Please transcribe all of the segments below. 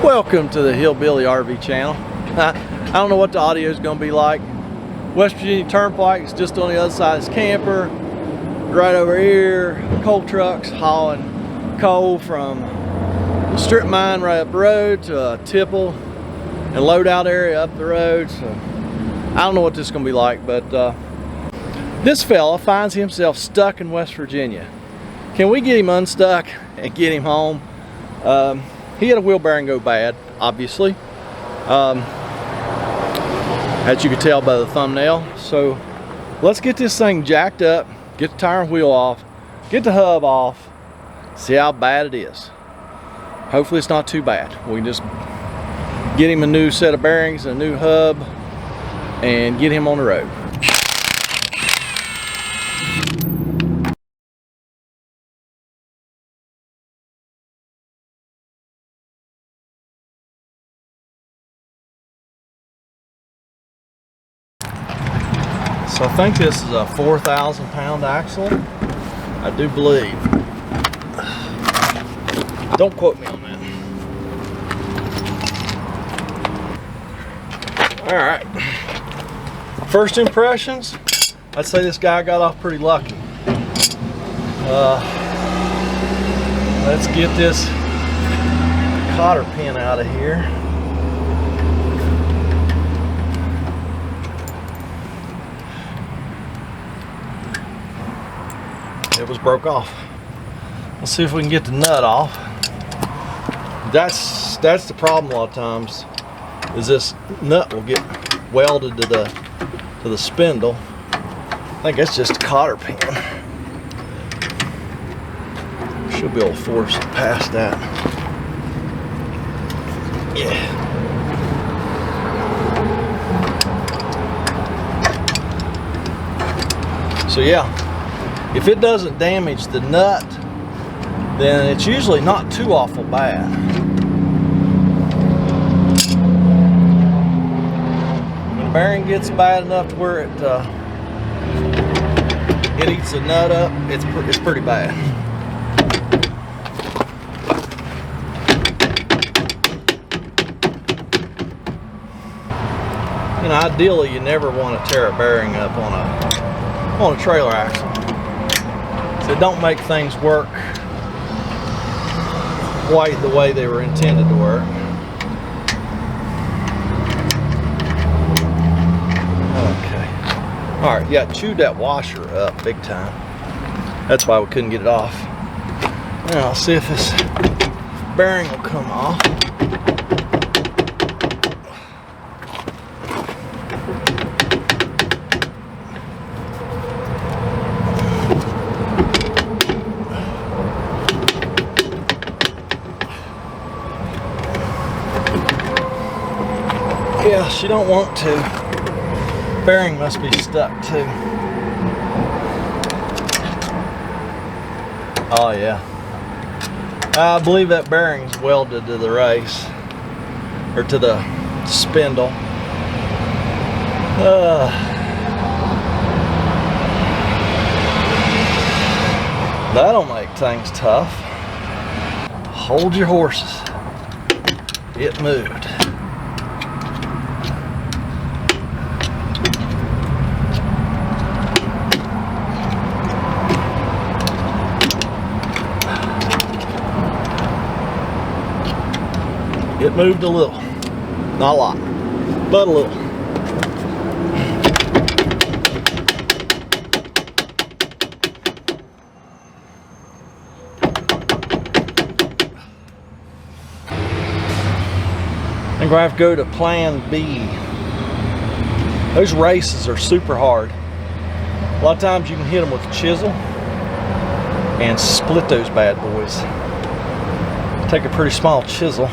Welcome to the Hillbilly RV channel. I don't know what the audio is going to be like. West Virginia Turnpike is just on the other side of this camper. Right over here, coal trucks hauling coal from the strip mine right up the road to a tipple and loadout area up the road. So I don't know what this is going to be like, but this fella finds himself stuck in West Virginia. Can we get him unstuck and get him home? He had a wheel bearing go bad, obviously, as you can tell by the thumbnail. So let's get this thing jacked up, get the tire and wheel off, get the hub off, see how bad it is. Hopefully it's not too bad. We can just get him a new set of bearings, a new hub, and get him on the road. So I think this is a 4,000 pound axle. I do believe. Don't quote me on that. All right. First impressions, I'd say this guy got off pretty lucky. Let's get this cotter pin out of here. It was broke off. Let's see if we can get the nut off. That's the problem a lot of times, is this nut will get welded to the spindle. I think that's just a cotter pin. Should be able to force it past that. Yeah. So yeah. If it doesn't damage the nut, then it's usually not too awful bad. When the bearing gets bad enough to where it eats the nut up, it's pretty bad. You know, ideally, you never want to tear a bearing up on a trailer axle. It don't make things work quite the way they were intended to work. Okay. All right, yeah, chewed that washer up big time. That's why we couldn't get it off. Now I'll see if this bearing will come off. Yeah, she don't want to. Bearing must be stuck too. Oh yeah. I believe that bearing's welded to the race, or to the spindle. That'll make things tough. Hold your horses. It moved. It moved a little, not a lot, but a little. I'm going to have to go to plan B. Those races are super hard. A lot of times you can hit them with a chisel and split those bad boys. Take a pretty small chisel.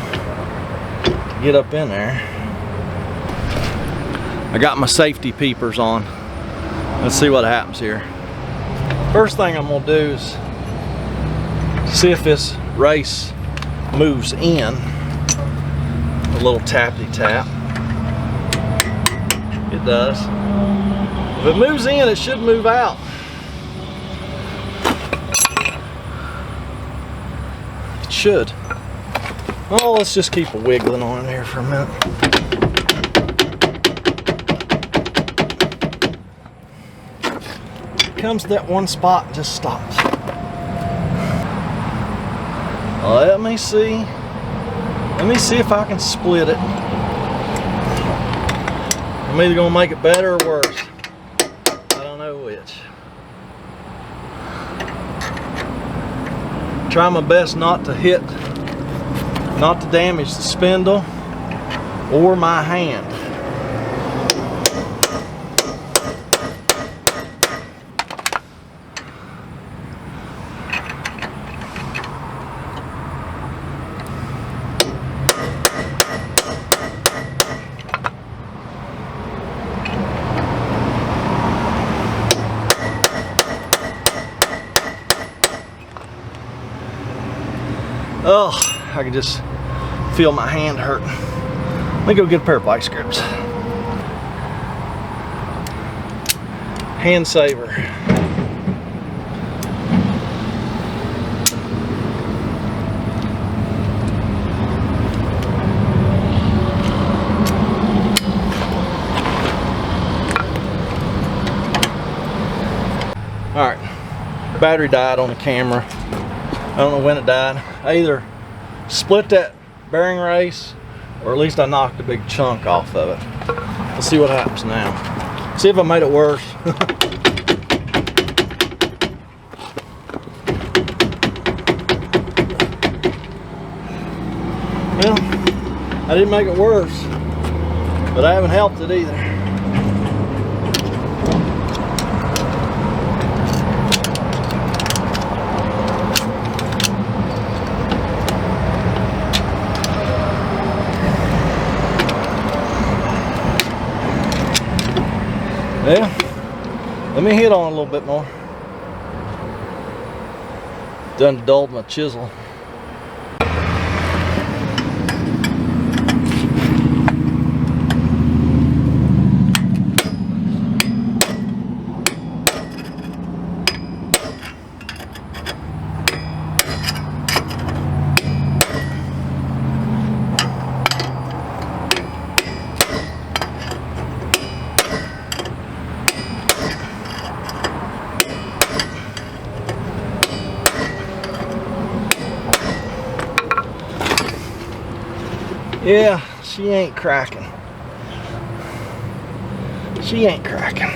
Get up in there. I got my safety peepers on. Let's see what happens here. First thing I'm gonna do is see if this race moves in. A little tappity tap. It does. If it moves in, it should move out. It should. Oh, let's just keep a wiggling on in here for a minute. Comes to that one spot and just stops. Let me see. Let me see if I can split it. I'm either gonna make it better or worse. I don't know which. Try my best not to damage the spindle or my hand. Oh, I can just feel my hand hurting. Let me go get a pair of vice grips. Hand saver. All right, battery died on the camera. I don't know when it died. I either split that bearing race, or at least I knocked a big chunk off of it. Let's see what happens now. See if I made it worse. Well, I didn't make it worse, but I haven't helped it either. Well, let me hit on a little bit more. Done dulled my chisel. Yeah, she ain't cracking. She ain't cracking.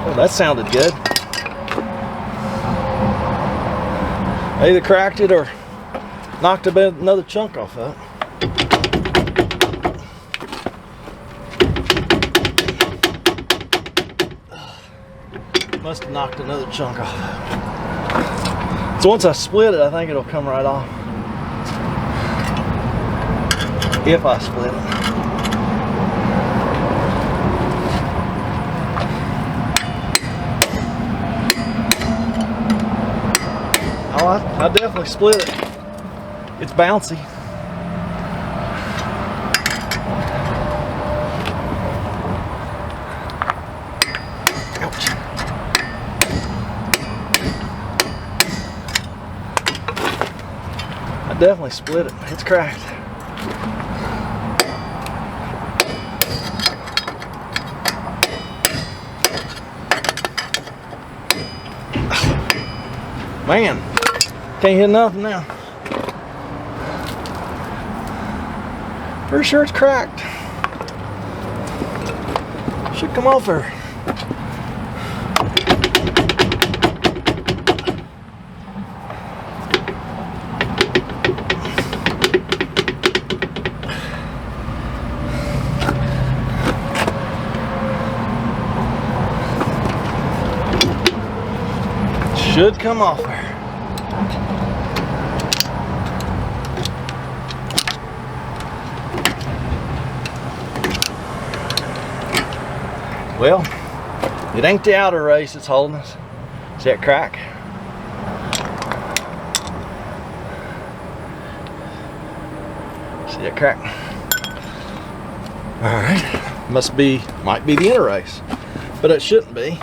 Oh, that sounded good. I either cracked it or knocked a bit, another chunk off of it. Must have knocked another chunk off. So once I split it, I think it'll come right off. If I split it. Oh, I definitely split it. It's bouncy. Ouch. I definitely split it. It's cracked. Man, can't hit nothing now. Pretty sure it's cracked. Should come off there. Should come off there. Well, it ain't the outer race that's holding us. See that crack? See that crack? Alright. Might be the inner race. But it shouldn't be.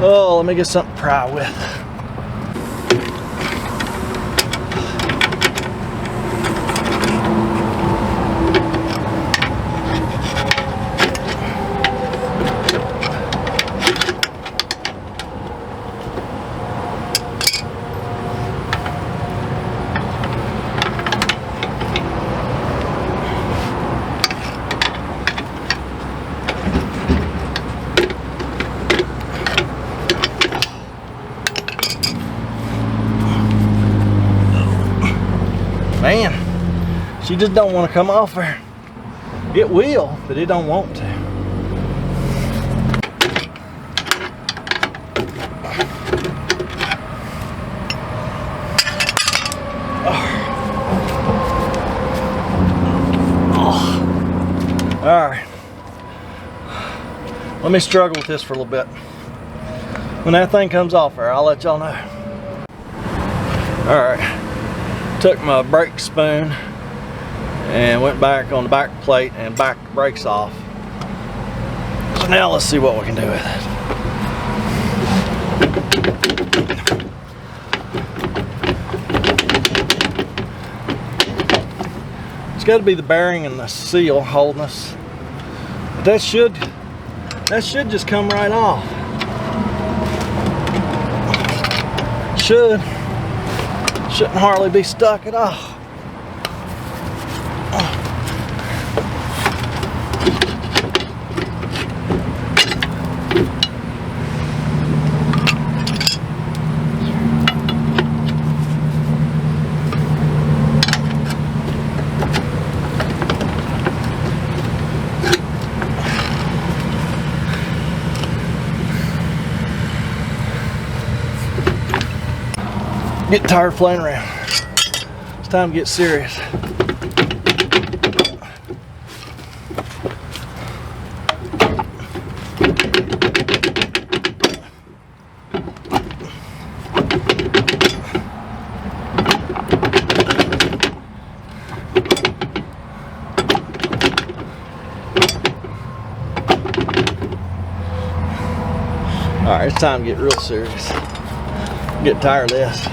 Oh, let me get something to pry with. Man, she just don't want to come off there. It will, but it don't want to. Oh. All right. Let me struggle with this for a little bit. When that thing comes off there, I'll let y'all know. All right. Took my brake spoon and went back on the back plate and backed the brakes off. So now let's see what we can do with it. It's got to be the bearing and the seal holding us. But that should just come right off. Shouldn't hardly be stuck at all. Get tired of playing around. It's time to get serious. Alright, it's time to get real serious. Get tired of this.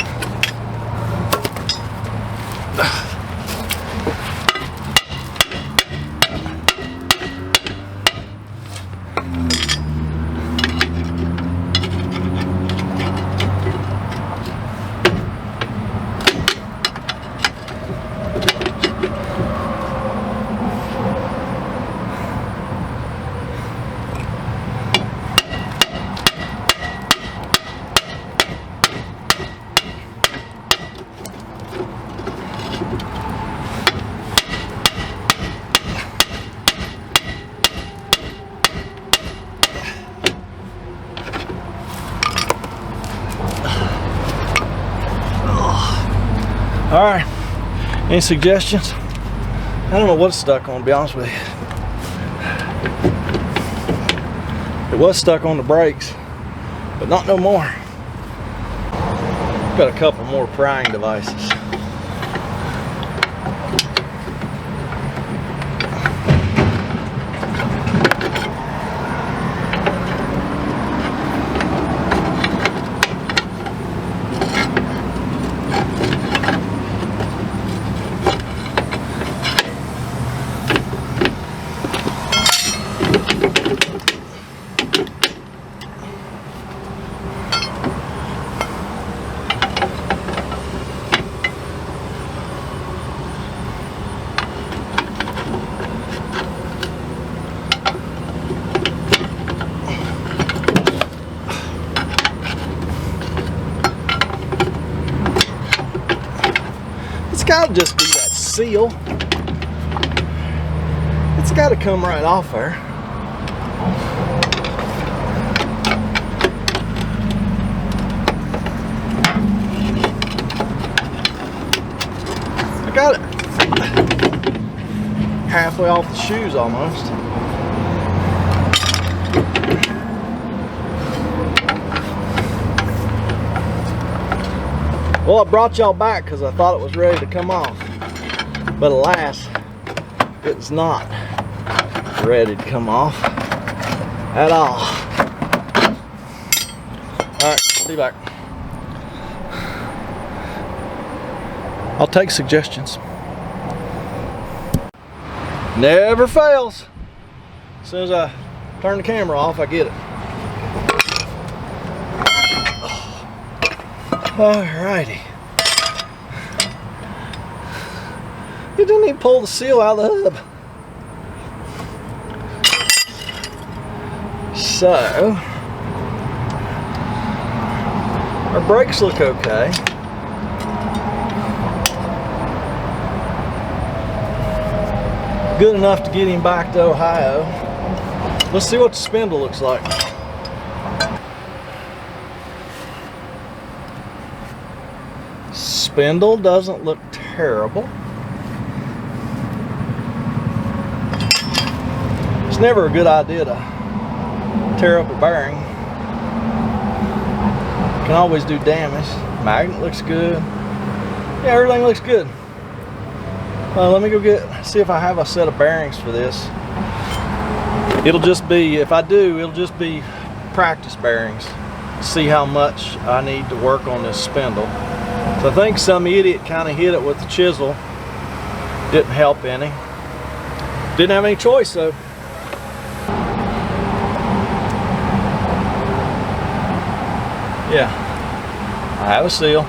All right, any suggestions? I don't know what it's stuck on, to be honest with you. It was stuck on the brakes, but not no more. Got a couple more prying devices. gotta just be that seal. It's gotta come right off there. I got it halfway off the shoes almost. Well, I brought y'all back because I thought it was ready to come off, but alas, it's not ready to come off at all. All right, be back. I'll take suggestions. Never fails. As soon as I turn the camera off, I get it. Alrighty. You didn't even pull the seal out of the hub. So, our brakes look okay. Good enough to get him back to Ohio. Let's see what the spindle looks like. Spindle doesn't look terrible. It's never a good idea to tear up a bearing. Can always do damage. Magnet looks good. Yeah, everything looks good. Let me go see if I have a set of bearings for this. It'll just be, if I do, it'll just be practice bearings. See how much I need to work on this spindle. So I think some idiot kind of hit it with the chisel. Didn't help any. Didn't have any choice though. Yeah, I have a seal.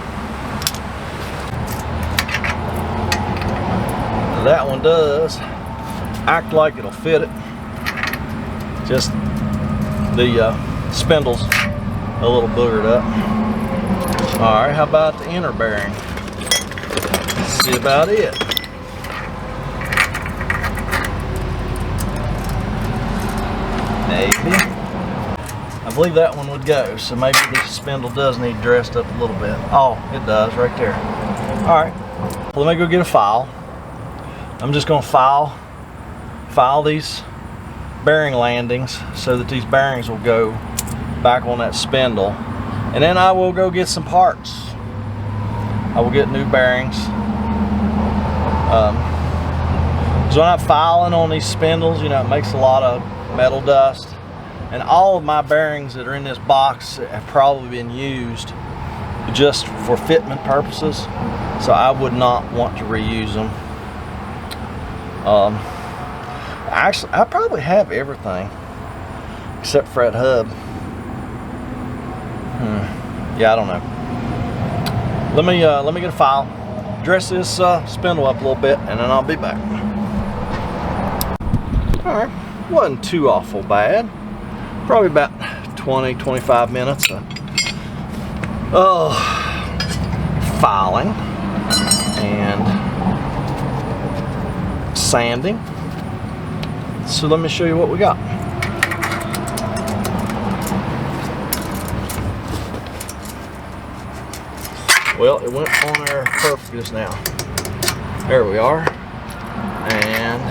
That one does act like it'll fit it. Just the spindle's a little boogered up. Alright, how about the inner bearing? Let's see about it. Maybe. I believe that one would go, so maybe the spindle does need dressed up a little bit. Oh, it does right there. Alright, let me go get a file. I'm just going to file these bearing landings so that these bearings will go back on that spindle. And then I will go get some parts. I will get new bearings. So when I'm filing on these spindles, you know, it makes a lot of metal dust. And all of my bearings that are in this box have probably been used just for fitment purposes. So I would not want to reuse them. Actually, I probably have everything except for that hub. Yeah, I don't know. Let me get a file, dress this spindle up a little bit, and then I'll be back. All right, wasn't too awful bad. Probably about 20-25 minutes of filing and sanding. So let me show you what we got. Well, it went on there perfect just now. There we are. And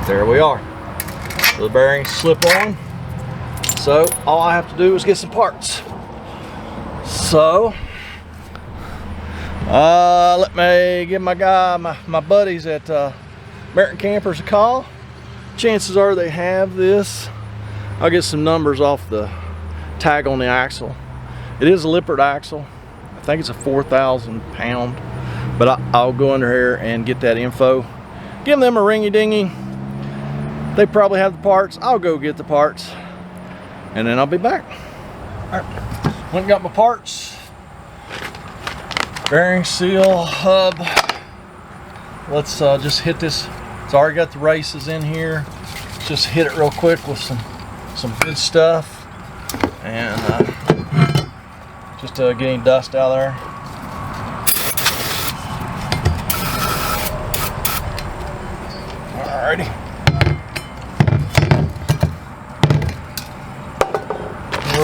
there we are. The bearings slip on. So all I have to do is get some parts. So let me give my buddies at American Campers a call. Chances are they have this. I'll get some numbers off the tag on the axle. It is a Lippert axle. I think it's a 4,000 pound, but I'll go under here and get that info. Give them a ringy dingy. They probably have the parts. I'll go get the parts and then I'll be back. All right, went and got my parts. Bearing seal, hub. Let's just hit this. It's already got the races in here. Let's just hit it real quick with some good stuff and just getting dust out of there.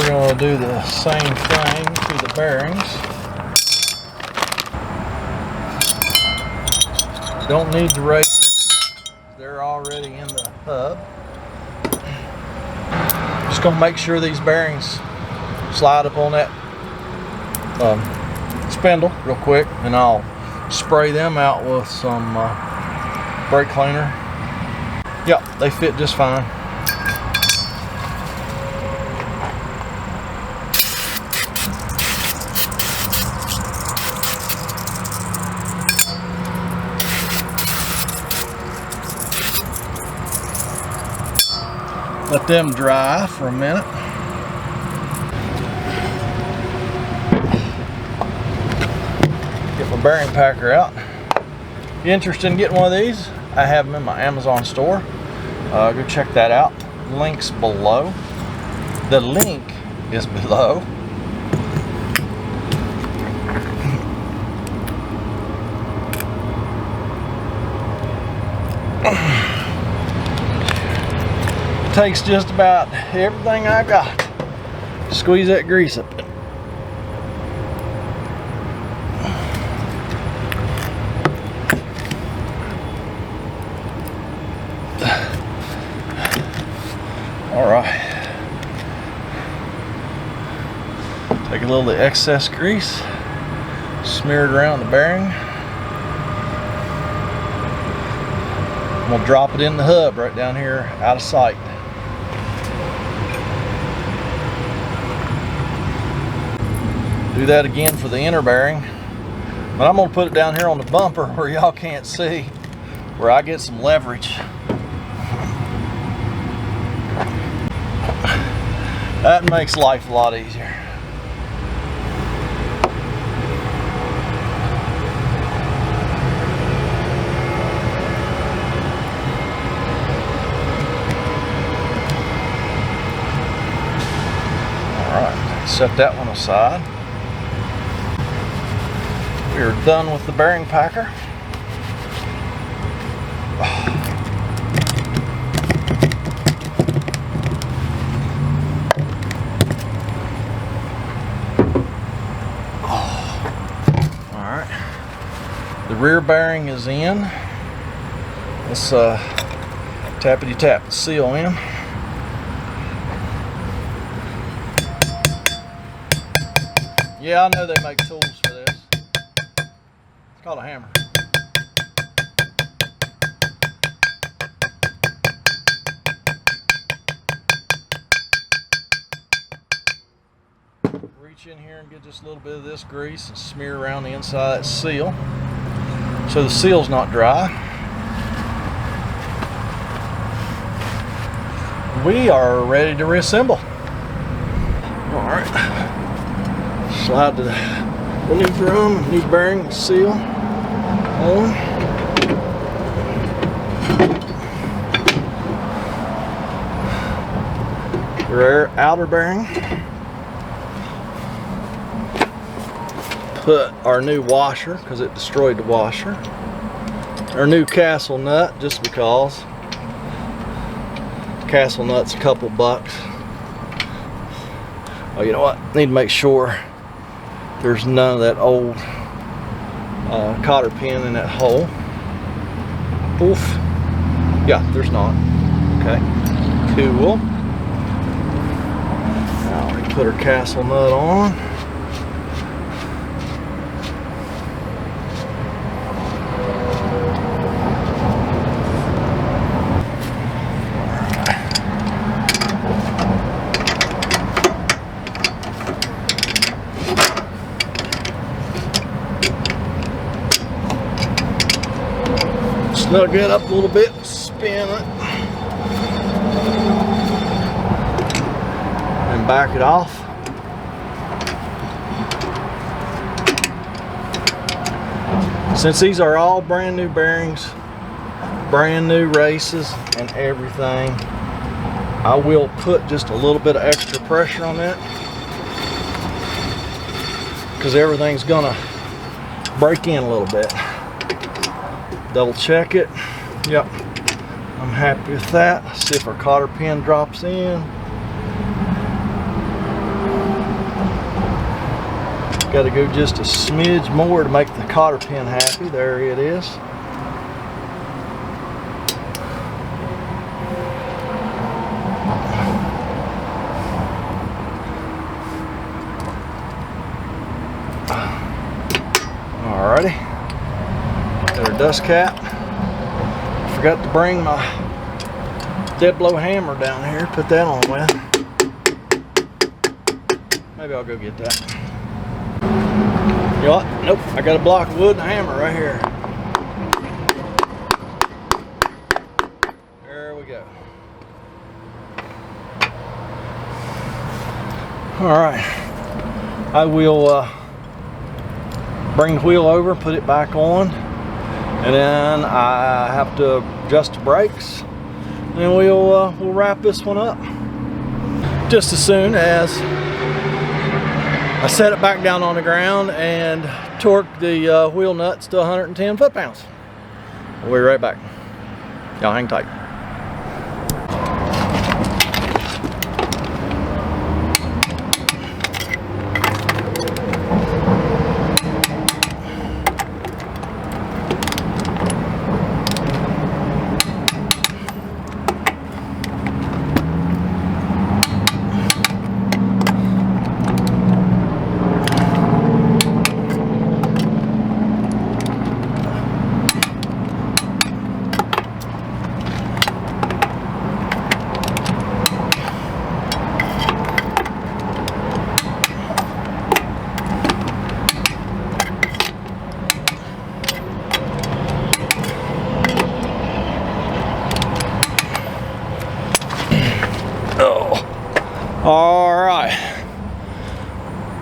going to do the same thing to the bearings. Don't need to race them. They're already in the hub. Just going to make sure these bearings slide up on that spindle real quick, and I'll spray them out with some brake cleaner. Yep, they fit just fine. Let them dry for a minute. Get my bearing packer out. If you're interested in getting one of these, I have them in my Amazon store. Go check that out. Link's below. The link is below. Takes just about everything I got. Squeeze that grease up. All right. Take a little of the excess grease, smear it around the bearing. I'm gonna drop it in the hub right down here out of sight. Do that again for the inner bearing, but I'm gonna put it down here on the bumper where y'all can't see, where I get some leverage. That makes life a lot easier. All right, set that one aside. We are done with the bearing packer. Alright, the rear bearing is in. Let's tappity tap the seal in. Yeah, I know they make tools for this. It's called a hammer. Reach in here and get just a little bit of this grease and smear around the inside of that seal so the seal's not dry. We are ready to reassemble. Alright, slide the new drum, new bearing, seal on. Rear outer bearing. Put our new washer, because it destroyed the washer. Our new castle nut, just because. Castle nut's a couple bucks. Oh, you know what? Need to make sure there's none of that old cotter pin in that hole. Oof. Yeah, there's not. Okay. Cool. Now we put our castle nut on. Snug it up a little bit, spin it, and back it off. Since these are all brand new bearings, brand new races and everything, I will put just a little bit of extra pressure on that, because everything's gonna break in a little bit. Double check it. Yep, I'm happy with that. See if our cotter pin drops in. Got to go just a smidge more to make the cotter pin happy. There it is. Alrighty. Got our dust cap. Forgot to bring my dead blow hammer down here. Put that on with. Maybe I'll go get that. You know what? Nope. I got a block of wood and a hammer right here. There we go. Alright. I will bring the wheel over, put it back on, and then I have to adjust the brakes, and we'll wrap this one up. Just as soon as I set it back down on the ground and torque the wheel nuts to 110 foot-pounds. We'll be right back. Y'all hang tight. All right.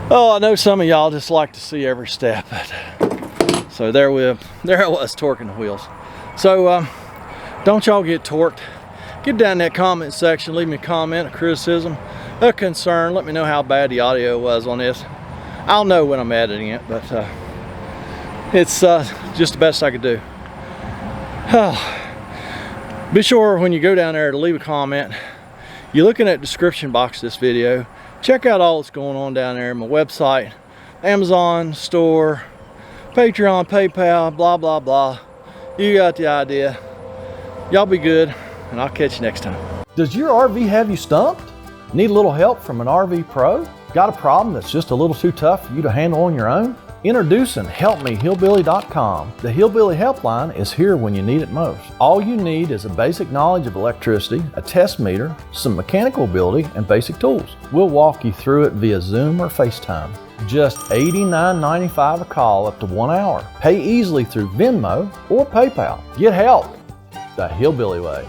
Oh, I know some of y'all just like to see every step. So there I was torquing the wheels. So don't y'all get torqued. Get down in that comment section, leave me a comment, a criticism, a concern. Let me know how bad the audio was on this. I'll know when I'm editing it, but it's just the best I could do. Be sure when you go down there to leave a comment, you're looking at the description box of this video. Check out all that's going on down there. My website, Amazon store, Patreon, PayPal, blah, blah, blah. You got the idea. Y'all be good, and I'll catch you next time. Does your RV have you stumped? Need a little help from an RV pro? Got a problem that's just a little too tough for you to handle on your own? Introducing helpmehillbilly.com. The Hillbilly helpline is here when you need it most. All you need is a basic knowledge of electricity, a test meter, some mechanical ability, and basic tools. We'll walk you through it via Zoom or FaceTime. Just $89.95 a call up to 1 hour. Pay easily through Venmo or PayPal. Get help the Hillbilly way.